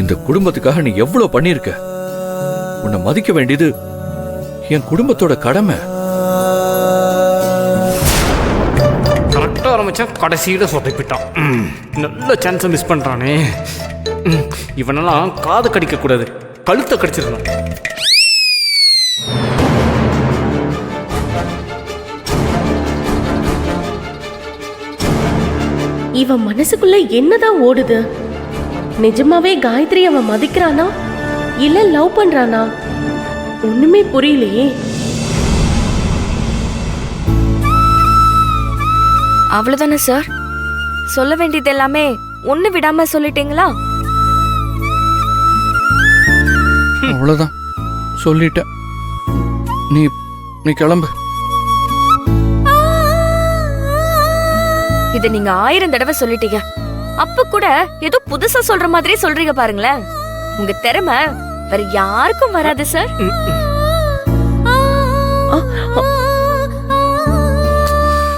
இந்த குடும்பத்துக்காக நீ எவ்வளவு பண்ணிருக்க. உன்னை மதிக்க வேண்டியது என் குடும்பத்தோட கடமை. கரெக்டா ஆரம்பிச்சா கடைசியில சொதப்பிட்டான். நல்ல சான்ஸை மிஸ் பண்றானே. இவனெல்லாம் காது கடிக்க கூடாது, கழுத்தை கடிச்சிடணும். இவன் மனசுக்குள்ள என்னதான் ஓடுது? நிஜமாவே காயத்ரி அவன் மதிக்கிறானா இல்ல லவ் பண்றானா? ஒண்ணுமே புரியலையே. அவ்வளவுதானே சார்? சொல்ல வேண்டியது எல்லாமே ஒண்ணு விடாம சொல்லிட்டீங்களா? அவ்வளவுதான், சொல்லிட்டேன். நீ நீ கிளம்பு. இத நீங்க 1000 தடவை சொல்லிட்டீங்க. அப்ப கூட ஏதோ புதுசா சொல்ற மாதிரி சொல்றீங்க பாருங்களேன். உங்க திறமை வேற யாருக்கும் வராது சார்.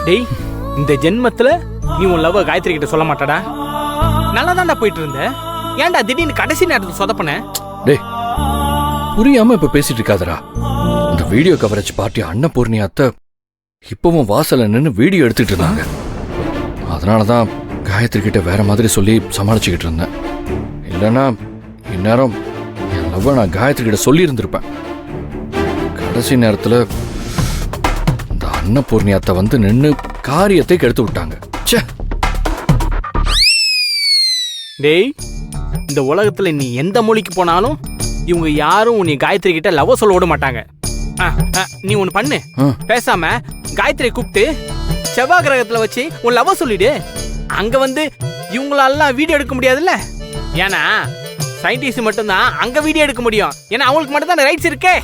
டேய், இந்த ஜென்மத்துல நீ உன் லவ் காயத்ரி கிட்ட சொல்ல மாட்டாடா. நல்லா தான்டா போயிட்டு இருந்த, ஏன்டா திடீர்னு கடைசி நேரத்துக்கு சொதப்பன? டேய், புரியாம இப்ப பேசிட்டு இருக்காதடா. இந்த வீடியோ கவரேஜ் பார்ட்டி அன்னபூர்ணி அத்தை இப்பவும் வாசல்ல நின்னு வீடியோ எடுத்துட்டு இருந்தாங்க. அதனாலதான் காயத்ரி கிட்ட வேற மாதிரி சொல்லி சமாளிச்சுக்கிட்டு இருந்தேன். இல்லைன்னா இந்நேரம் என் லவ்வ நான் காயத்ரி கிட்ட சொல்லி இருந்திருப்பேன். கடைசி நேரத்துல இந்த அன்னபூர்ணி அத்தை வந்து நின்னு காரியத்தை கெடுத்து விட்டாங்க. ச்சே. டேய், இந்த உலகத்துல நீ எந்த மொழிக்கு போனாலும் இவங்க யாரும் உன்னை காயத்ரி கிட்ட லவ் சொல்ல விட மாட்டாங்க. நீ ஒண்ணு பண்ணு, பேசாம காயத்ரி கூப்பிட்டு செவ்வாய் கிரகத்துல வச்சு உன் லவ் சொல்லிடு. அங்க வந்து இவங்களெல்லாம் வீடியோ எடுக்க முடியாதுல்ல. ஏன்னா சயின்டிஸ்ட் மட்டும்தான் அங்க வீடியோ எடுக்க முடியும். ஏன்னா அவங்களுக்கு மட்டும் தான் ரைட்ஸ் இருக்கே.